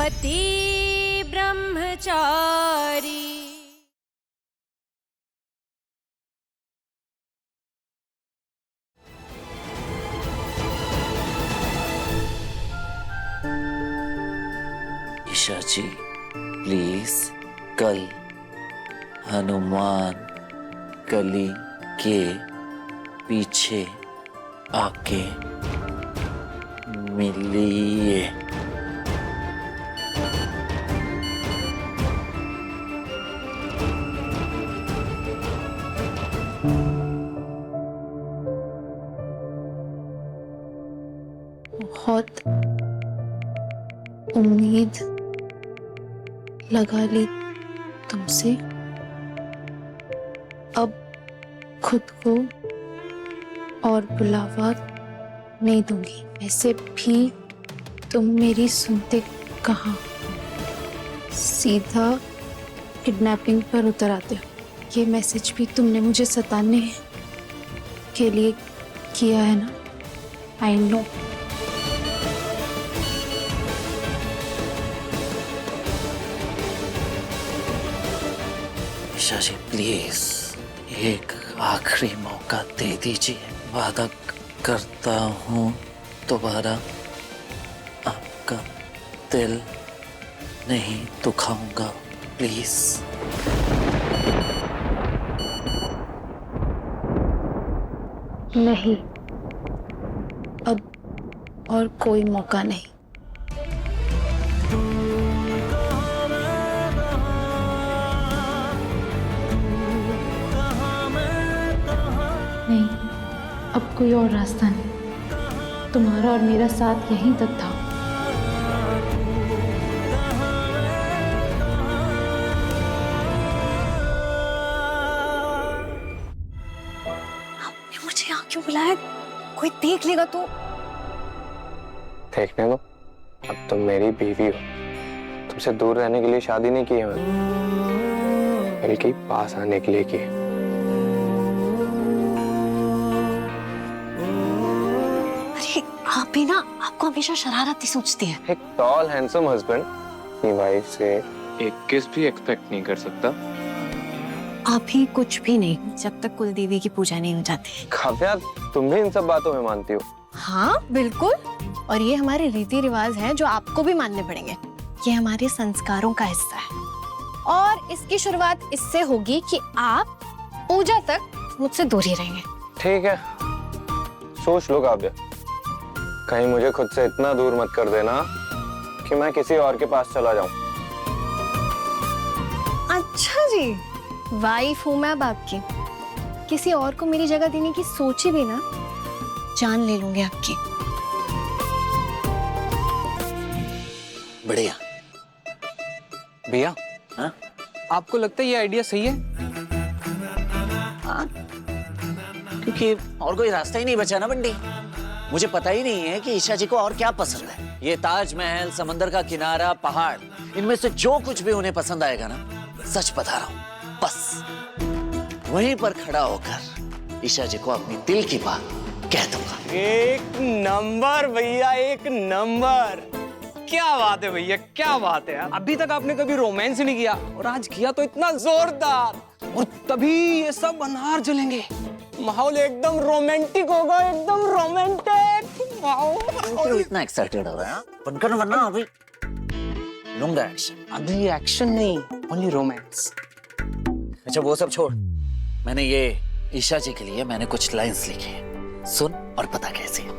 पति ब्रह्मचारी। ईशा जी प्लीज, कल हनुमान गली के पीछे आके मिलिए। बहुत उम्मीद लगा ली तुमसे, अब खुद को और बुलावा नहीं दूंगी। वैसे भी तुम मेरी सुनते कहाँ, सीधा किडनैपिंग पर उतर आते हो। ये मैसेज भी तुमने मुझे सताने के लिए किया है ना? I know. Isha ji please, एक आखिरी मौका दे दीजिए। वादा करता हूँ दोबारा आपका दिल नहीं दुखाऊंगा, प्लीज। नहीं, अब और कोई मौका नहीं। नहीं, अब कोई और रास्ता नहीं। तुम्हारा और मेरा साथ यहीं तक था। मुझे यहाँ क्यों बुलाया? कोई देख लेगा तो? देखने दो, अब तुम मेरी बीवी हो। तुमसे दूर रहने के लिए शादी नहीं की है मैंने, बल्कि पास आने के लिए की है। अरे आप भी ना, आपको हमेशा शरारती सोचती है। एक टॉल हैंडसम हस्बैंड अपनी वाइफ से एक किस भी एक्सपेक्ट नहीं कर सकता। आप ही कुछ भी नहीं जब तक कुल देवी की पूजा नहीं हो जाती। काव्या, तुम भी इन सब बातों में मानती हो? हाँ बिल्कुल, और ये हमारे रीति रिवाज हैं जो आपको भी मानने पड़ेंगे। ये हमारे संस्कारों का हिस्सा है और इसकी शुरुआत इससे होगी कि आप पूजा तक मुझसे दूर ही रहेंगे। ठीक है, सोच लो काव्या, कहीं मुझे खुद से इतना दूर मत कर देना कि मैं किसी और के पास चला जाऊं। अच्छा जी, वाइफ हूं मैं अब आपकी। किसी और को मेरी जगह देने की सोची भी ना, जान ले लूंगी आपकी। बढ़िया भैया, हाँ? आपको लगता है ये आइडिया सही है? हाँ, क्योंकि और कोई रास्ता ही नहीं बचा ना बंटी। मुझे पता ही नहीं है कि ईशा जी को और क्या पसंद है। ये ताजमहल, समंदर का किनारा, पहाड़, इनमें से जो कुछ भी उन्हें पसंद आएगा ना, सच बता रहा हूँ, बस वहीं पर खड़ा होकर ईशा जी को अपनी दिल की बात कह दूंगा। एक नंबर भैया, एक नंबर। क्या बात है भैया, क्या बात है यार। अभी तक आपने कभी रोमांस नहीं किया और आज किया तो इतना जोरदार, और तभी ये सब अनार जलेंगे, माहौल एकदम रोमांटिक होगा, एकदम रोमांटिक माहौल। क्यों इतना एक्साइटेड हो रहा है? बनकर वरना अभी लूंगा एक्शन। अभी एक्शन नहीं, ओनली रोमांस। अच्छा वो सब छोड़, मैंने ये ईशा जी के लिए मैंने कुछ लाइंस लिखे हैं, सुन और पता कैसी है।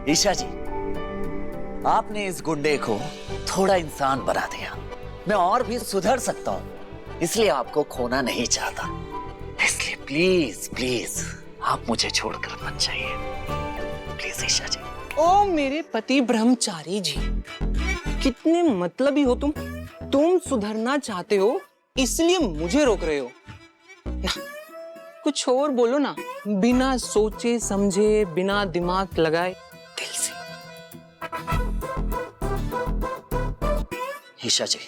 ईशा जी, आपने इस गुंडे को थोड़ा इंसान बना दिया। मैं और भी सुधर सकता हूँ, इसलिए आपको खोना नहीं चाहता। इसलिए प्लीज प्लीज आप मुझे छोड़कर मत जाइए, प्लीज ईशा जी। ओ मेरे पति ब्रह्मचारी जी, कितने मतलबी हो तुम। तुम सुधरना चाहते हो इसलिए मुझे रोक रहे हो ना? कुछ और बोलो ना, बिना सोचे समझे, बिना दिमाग लगाए, दिल से। ईशा जी,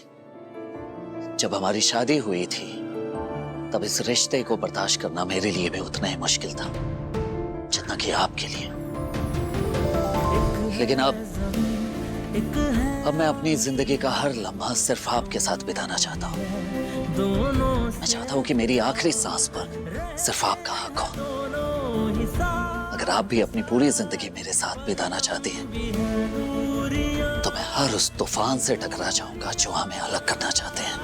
जब हमारी शादी हुई थी तब इस रिश्ते को बर्दाश्त करना मेरे लिए भी उतना ही मुश्किल था जितना कि आपके लिए। लेकिन अब मैं अपनी जिंदगी का हर लम्हा सिर्फ आपके साथ बिताना चाहता हूँ। मैं चाहता हूँ कि मेरी आखिरी सांस पर सिर्फ आपका हक हो। अगर आप भी अपनी पूरी जिंदगी मेरे साथ बिताना चाहती हैं, तो मैं हर उस तूफान से टकरा जाऊंगा जो हमें अलग करना चाहते हैं।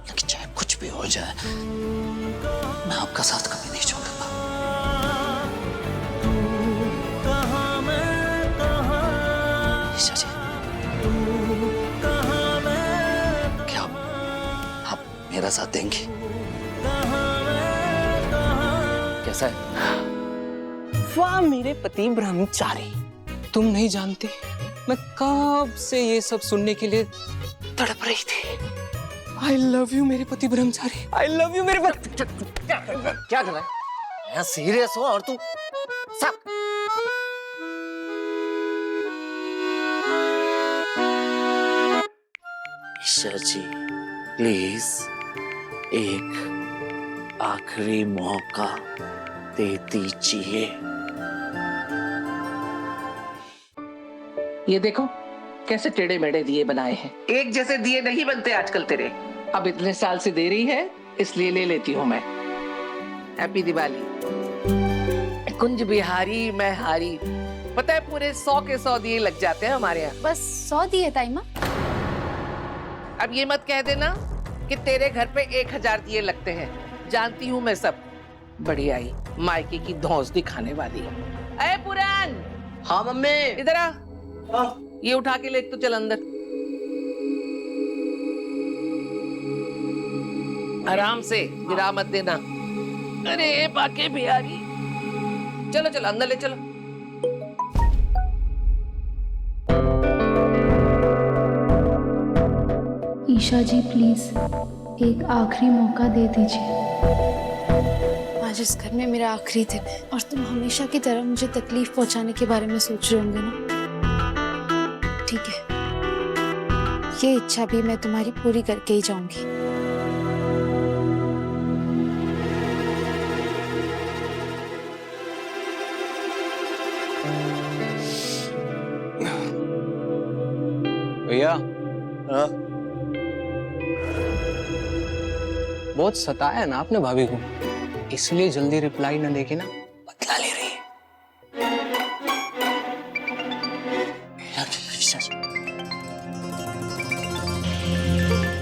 लेकिन चाहे कुछ भी हो जाए, मैं आपका साथ कभी नहीं छोड़ूंगा। ईशा जी, क्या आप मेरा साथ देंगी? कैसा है? वाह मेरे पति ब्रह्मचारी, तुम नहीं जानते मैं कब से ये सब सुनने के लिए तड़प रही थी। आई लव यू मेरे पति ब्रह्मचारी, आई लव यू मेरे पति। क्या कर रहा है? मैं सीरियस हूँ और तू सब। ईशा जी, प्लीज एक आखिरी मौका दे दीजिए। ये देखो कैसे टेढ़े मेढ़े दिए बनाए हैं। एक जैसे दिए नहीं बनते आजकल तेरे। अब इतने साल से दे रही है इसलिए ले लेती हूँ मैं। हैप्पी दिवाली। कुंज बिहारी मैं हारी। पता है पूरे 100 के 100 दिए लग जाते हैं हमारे यहाँ। बस 100 दिए ताई माँ। अब ये मत कह देना कि तेरे घर पे 1000 दिए लगते हैं। जानती हूँ मैं सब। बड़ी आई मायके की धौंस दिखाने वाली। अरे पुरान। हाँ मम्मी। इधर आ। ये उठा के ले तो चल अंदर। आराम से गिरा मत देना। अरे बाके बिहारी। चलो चलो अंदर ले चलो। ईशा जी प्लीज एक आखिरी मौका दे दीजिए। आज इस घर में मेरा आखिरी दिन है और तुम हमेशा की तरह मुझे तकलीफ पहुंचाने के बारे में सोच रहे होंगे ना। ठीक है, ये इच्छा भी मैं तुम्हारी पूरी करके ही जाऊंगी। भैया हाँ? बहुत सताया ना आपने भाभी को, इसलिए जल्दी रिप्लाई ना देके ना बदला ले रही है। ईशा जी,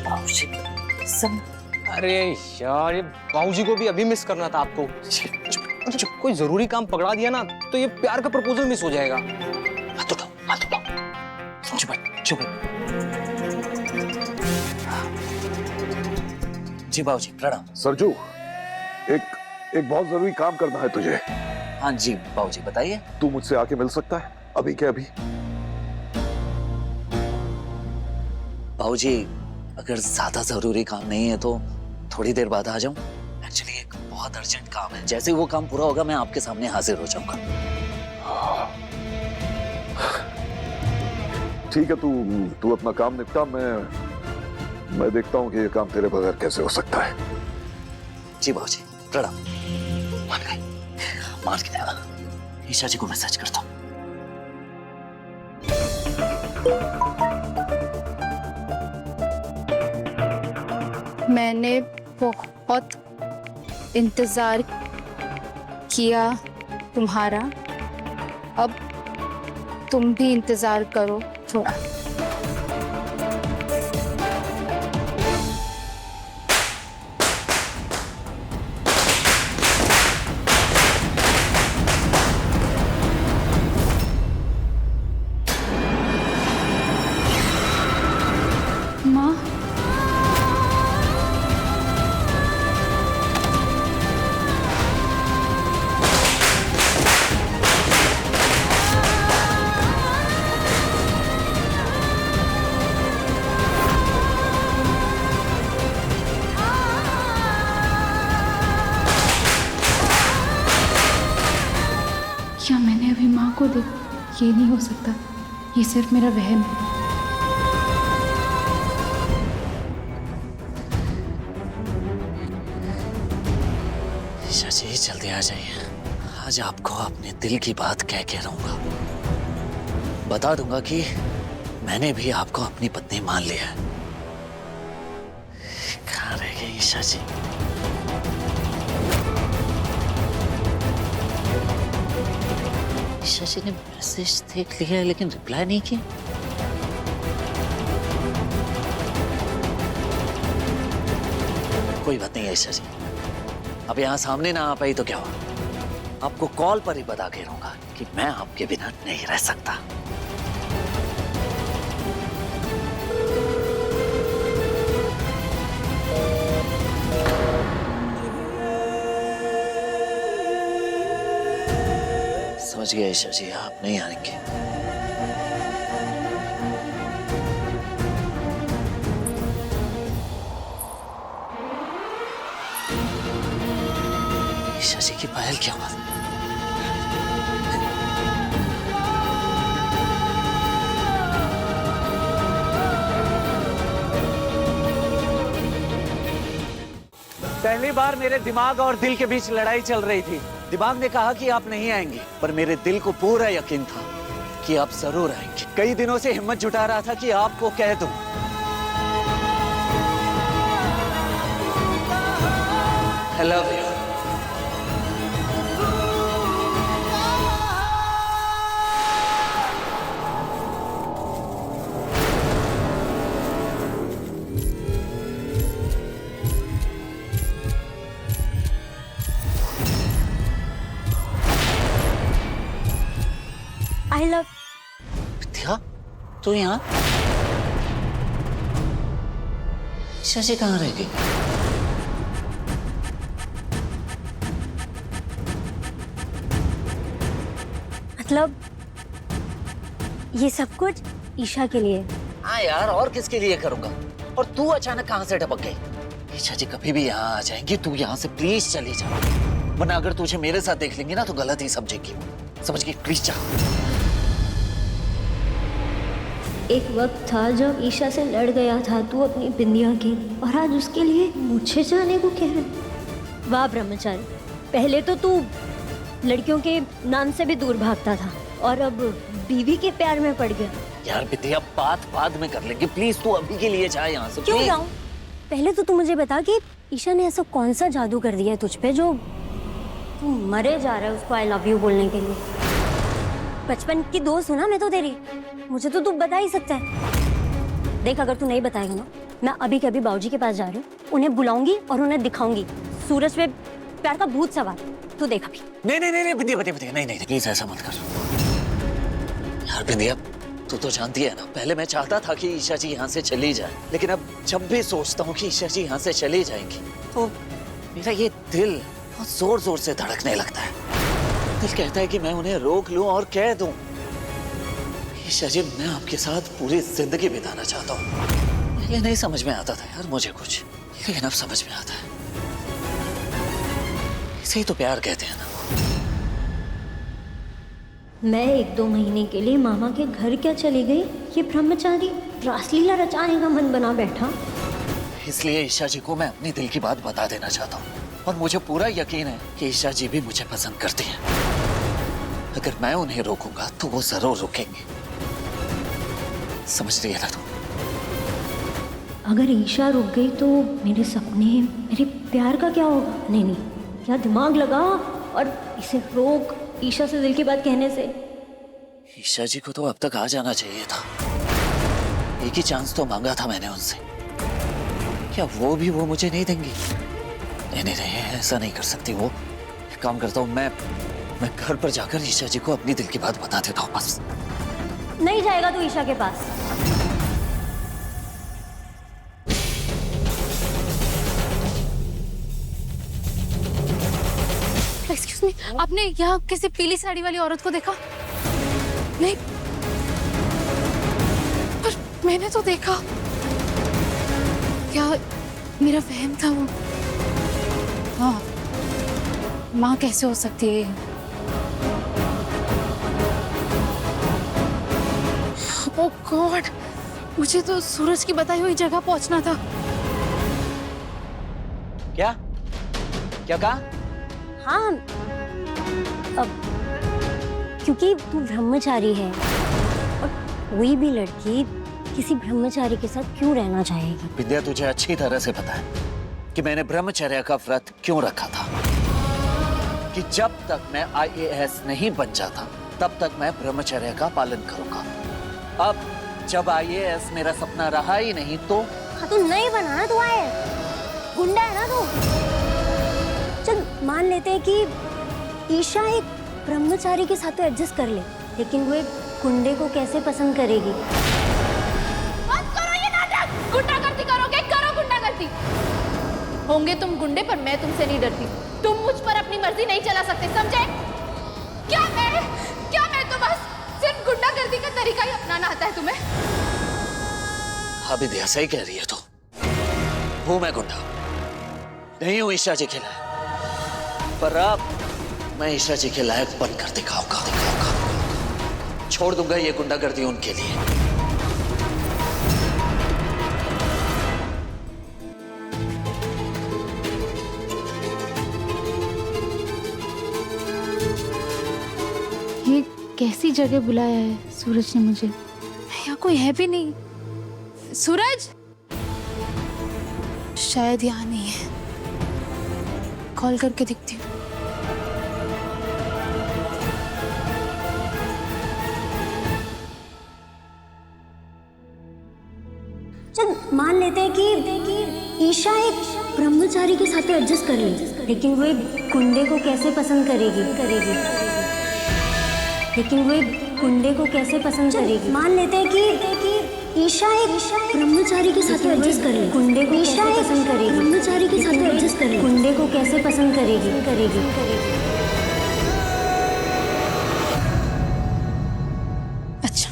बाबूजी, अरे यार ये बाबूजी को भी अभी मिस करना था आपको। जब कोई जरूरी काम पकड़ा दिया ना तो ये प्यार का प्रपोजल मिस हो जाएगा। हाथ उठाओ, हाथ उठाओ। चुप। जी बाबूजी, प्रणाम। सरजू, एक बहुत जरूरी काम करना है तुझे। हाँ जी बाबूजी, बताइए। तू मुझसे आके मिल सकता है अभी के अभी? बाबूजी, अगर ज्यादा जरूरी काम नहीं है तो थोड़ी देर बाद आ जाऊं। एक्चुअली एक बहुत अर्जेंट काम है। जैसे ही वो काम पूरा होगा मैं आपके सामने हाजिर हो जाऊंगा। ठीक है, तू अपना काम निपटा। मैं देखता हूँ कि ये काम तेरे बगैर कैसे हो सकता है। जी बाबूजी, प्रणाम। मान गए। ईशा जी को मैसेज करता हूँ। मैंने बहुत इंतजार किया तुम्हारा, अब तुम भी इंतजार करो थोड़ा। माँ, क्या मैंने अभी माँ को देखा? ये नहीं हो सकता, ये सिर्फ मेरा वहम है। ईशा जी, जल्दी आ जाइए। आज आपको अपने दिल की बात कह के रहूंगा। बता दूंगा कि मैंने भी आपको अपनी पत्नी मान लिया है। कहाँ रह गई ईशा जी? ईशा जी ने मैसेज देख लिया है लेकिन रिप्लाई नहीं किया। कोई बात नहीं है ईशा जी, अब यहाँ सामने ना आ पाई तो क्या हुआ? आपको कॉल पर ही बता के रहूंगा कि मैं आपके बिना नहीं रह सकता। समझ गया ईशा जी, आप नहीं आएंगे। ईशा जी की पायल क्या बात? पहली बार मेरे दिमाग और दिल के बीच लड़ाई चल रही थी। दिमाग ने कहा कि आप नहीं आएंगे, पर मेरे दिल को पूरा यकीन था कि आप जरूर आएंगे। कई दिनों से हिम्मत जुटा रहा था कि आपको कह दूं। I love you. I love विद्या, तू यहाँ? शशि कहाँ रह गई? मतलब ये सब कुछ ईशा के लिए। हाँ यार, और किसके लिए करूंगा? और तू अचानक कहाँ से टपक गई? ईशा जी कभी भी यहाँ आ जाएंगी, तू यहाँ से प्लीज चली जा, वरना अगर तुझे मेरे साथ देख लेंगी ना तो गलत ही समझेगी। समझ गई? प्लीज जा। एक वक्त था जब ईशा से लड़ गया था तू अपनी बिंदिया के, और आज उसके लिए मुझे जाने को कह रहे। वाह ब्रह्मचारी, पहले तो तू लड़कियों के नाम से भी दूर भागता था और अब बीवी के प्यार में पड़ गया। यार विद्या, बात बाद में कर लेंगे, प्लीज तू अभी के लिए जा यहाँ से। क्यों जाऊं? पहले तो तू मुझे बता कि ईशा ने ऐसा कौन सा जादू कर दिया है तुझ पे जो तू मरे जा रहा है उसको आई लव यू बोलने के लिए। बचपन की दोस्त हूँ ना मैं तो तेरी, मुझे तो तू बता ही सकता है। देख, अगर तू नहीं बताएगा ना, मैं अभी के अभी बाबूजी के पास जा रही हूँ, उन्हें बुलाऊंगी और उन्हें दिखाऊंगी सूरज पे प्यार का भूत सवार। तू देख अभी। नहीं विद्या, नहीं प्लीज ऐसा मत कर यार। विद्या, तू तो जानती है ना, पहले मैं चाहता था कि ईशा जी यहाँ से चली जाए, लेकिन अब जब भी सोचता हूँ कि ईशा जी यहाँ से चली जाएंगी तो मेरा ये दिल बहुत जोर जोर से धड़कने लगता है। दिल कहता है कि मैं उन्हें रोक लूं और कह दूं, ईशा जी मैं आपके साथ पूरी जिंदगी बिताना चाहता हूँ। पहले नहीं समझ में आता था यार मुझे कुछ, लेकिन अब समझ में आता है। इसे ही तो प्यार कहते हैं ना। मैं 1-2 महीने के लिए मामा के घर क्या चली गई, ये ब्रह्मचारी रासलीला रचाने का मन बना बैठा। इसलिए ईशा जी को मैं अपनी दिल की बात बता देना चाहता हूँ, और मुझे पूरा यकीन है कि ईशा जी भी मुझे पसंद करती हैं। अगर मैं उन्हें रोकूंगा तो वो जरूर रुकेंगे। समझ रही है ना तू? अगर ईशा रुक गई तो मेरे सपने, मेरे प्यार का क्या होगा? नहीं, क्या दिमाग लगा और इसे रोक ईशा से दिल की बात कहने से। ईशा जी को तो अब तक आ जाना चाहिए था। एक ही चांस तो मांगा था मैंने उनसे, क्या वो भी वो मुझे नहीं देंगी? नहीं, ऐसा नहीं कर सकती वो। एक काम करता हूँ, मैं घर पर जाकर ईशा जी को अपनी दिल की बात बता देता हूँ बस। नहीं जाएगा तू ईशा के पास। एक्सक्यूज मी, आपने यहाँ किसी पीली साड़ी वाली औरत को देखा? नहीं, पर मैंने तो देखा। क्या मेरा वहम था वो? हाँ, माँ कैसे हो सकती है? ओह गॉड, मुझे तो सूरज की बताई हुई जगह पहुंचना था। क्या कहा? हाँ, अब क्योंकि तू ब्रह्मचारी है और कोई भी लड़की किसी ब्रह्मचारी के साथ क्यों रहना चाहेगी? विद्या, तुझे अच्छी तरह से पता है कि मैंने ब्रह्मचर्य का व्रत क्यों रखा था। कि जब तक मैं IAS नहीं बन जाता तब तक मैं ब्रह्मचर्य का पालन करूंगा। अब जब IAS मेरा सपना रहा ही नहीं तो हाँ तो नहीं बना ना, तू आए गुंडा है ना तू। चल मान लेते हैं कि ईशा एक ब्रह्मचारी के साथ तो एडजस्ट कर ले, लेकिन वो एक गुंडे को कैसे पसंद करेगी? मत करो ये नाटक। गुंडागर्दी करोगे, करो गुंडागर्दी। होंगे तुम गुंडे, पर मैं तुमसे नहीं डरती। तुम मुझ पर अपनी मर्जी नहीं चला सकते, समझे? क्या मैं तो बस सिर्फ गुंडागर्दी का तरीका ही अपनाना आता है तुम्हें? हाँ विद्या, सही कह रही है तू। हूं मैं गुंडा, नहीं हूं ईशा जी के लायक, पर अब मैं ईशा जी के लायक बनकर दिखाऊंगा। छोड़ दूंगा ये गुंडागर्दी उनके लिए। ये कैसी जगह बुलाया है सूरज ने मुझे? यहाँ कोई है भी नहीं। सूरज शायद यहाँ नहीं है, कॉल करके दिखती हूँ। चल मान लेते हैं कि ईशा एक ब्रह्मचारी के साथ तो एडजस्ट कर ले, लेकिन वो एक गुंडे को कैसे पसंद करेगी? लेकिन वो एक गुंडे को कैसे पसंद करेगी? मान लेते हैं कि ईशा एक ब्रह्मचारी के साथ तो एडजस्ट कर ले, गुंडे को कैसे पसंद करेगी? ब्रह्मचारी के साथ तो एडजस्ट कर ले, गुंडे को कैसे पसंद करेगी? अच्छा,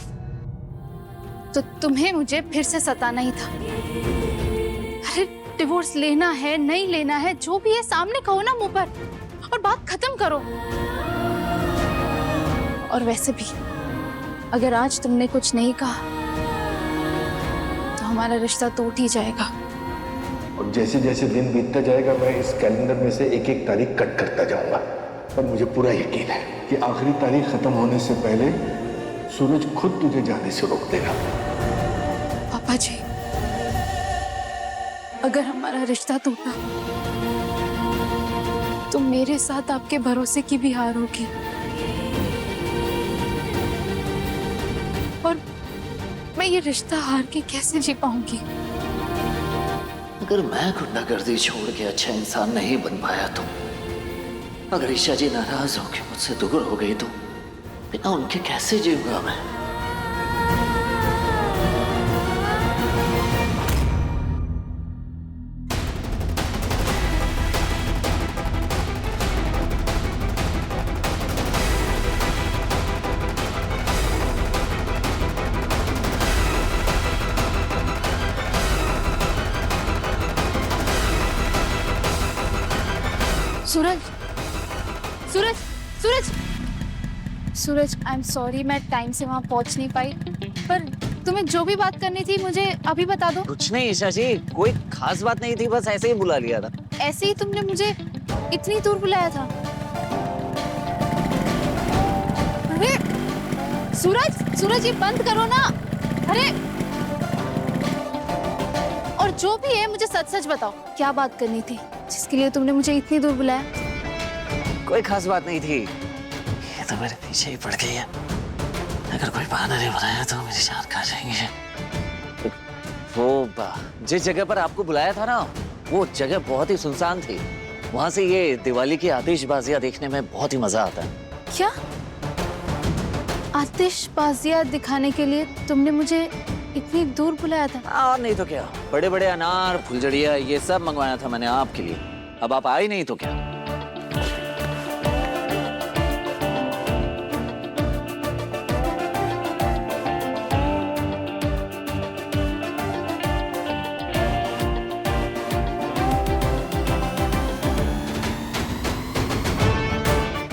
तो तुम्हें मुझे फिर से सताना ही था। अरे डिवोर्स लेना है नहीं लेना है, जो भी है सामने कहो ना मुंह पर, और बात खत्म करो। और वैसे भी अगर आज तुमने कुछ नहीं कहा तो हमारा रिश्ता टूट ही जाएगा। और जैसे जैसे दिन बीतता जाएगा मैं इस कैलेंडर में से एक एक तारीख कट करता जाऊंगा, पर मुझे पूरा यकीन है कि आखिरी तारीख खत्म होने से पहले सूरज खुद तुझे जाने से रोक देगा। पापा जी, अगर हमारा रिश्ता टूटा तो मेरे साथ आपके भरोसे की भी हार होगी, और मैं ये रिश्ता हार के कैसे जी पाऊंगी? अगर मैं गुंडागर्दी छोड़ के अच्छा इंसान नहीं बन पाया तो, अगर ईशा जी नाराज होकर मुझसे दूर हो गई तो बिना उनके कैसे जीऊंगा मैं? सूरज, सूरज, सूरज, सूरज, आई एम सॉरी, मैं टाइम से वहां पहुंच नहीं पाई, पर तुम्हें जो भी बात करनी थी मुझे अभी बता दो। कुछ नहीं ईशा जी, कोई खास बात नहीं थी, बस ऐसे ही बुला लिया था। ऐसे ही तुमने मुझे इतनी दूर बुलाया था? अरे सूरज, सूरज ये बंद करो ना। अरे, और जो भी है मुझे सच सच बताओ, क्या बात करनी थी जिसके लिए तुमने मुझे इतनी दूर बुलाया? कोई खास बात नहीं थी, ये तो मेरे पीछे ही पड़ गई है। अगर कोई बहाना नहीं बनाया तो मेरी जान खा जाएंगे। वो जिस जगह पर आपको बुलाया था ना, वो जगह बहुत ही सुनसान थी। वहां से ये दिवाली की आतिशबाजियां देखने में बहुत ही मजा आता है। क्या आतिशबाजियां दिखाने के लिए तुमने मुझे इतनी दूर बुलाया था? और नहीं तो क्या, बड़े बड़े अनार, फुलझड़िया, ये सब मंगवाया था मैंने आपके लिए। अब आप आए नहीं तो क्या?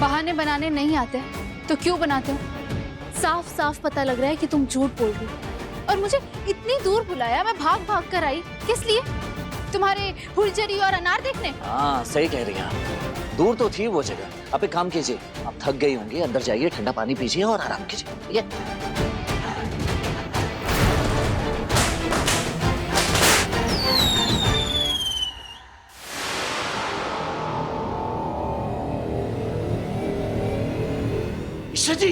बहाने बनाने नहीं आते तो क्यों बनाते हो? साफ साफ पता लग रहा है कि तुम झूठ बोल रही हो। और मुझे इतनी दूर बुलाया, मैं भाग भाग कर आई, किस लिए? तुम्हारे फुलझड़ी और अनार देखने? हाँ सही कह रही हैं आप, दूर तो थी वो जगह। आप एक काम कीजिए, आप थक गई होंगी, अंदर जाइए, ठंडा पानी पीजिए और आराम कीजिए। ईशा जी,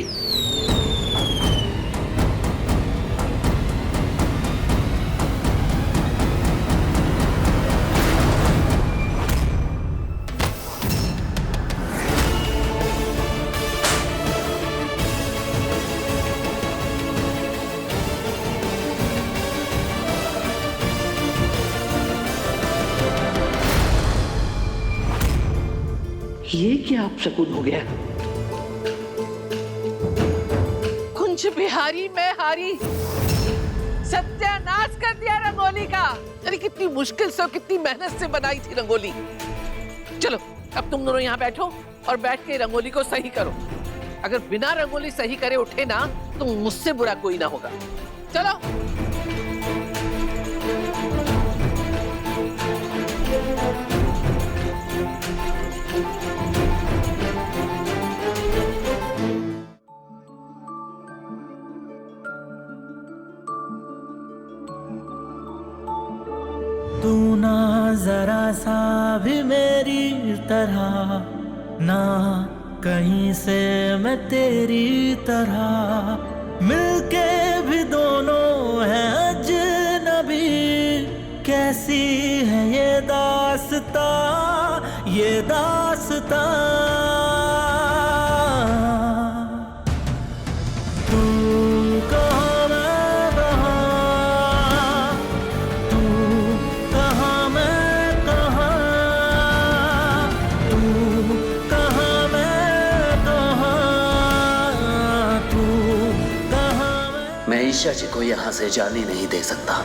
ये क्या आप शकुन हो गया? कुंज बिहारी मैं हारी, सत्यानाश कर दिया रंगोली का। अरे कितनी मुश्किल से और कितनी मेहनत से बनाई थी रंगोली। चलो अब तुम दोनों यहाँ बैठो और बैठ के रंगोली को सही करो। अगर बिना रंगोली सही करे उठे ना तो मुझसे बुरा कोई ना होगा। चलो। तू ना जरा सा भी मेरी तरह, ना कहीं से मैं तेरी तरह, मिलके भी दोनों हैं अजनबी। कैसी है ये दास्ता, ये दास्ता। तू कहाँ मैं कहाँ, तू कहाँ मैं कहाँ, तू कहाँ मैं कहाँ, तू कहाँ मैं ईशा जी को यहाँ से जाने नहीं दे सकता।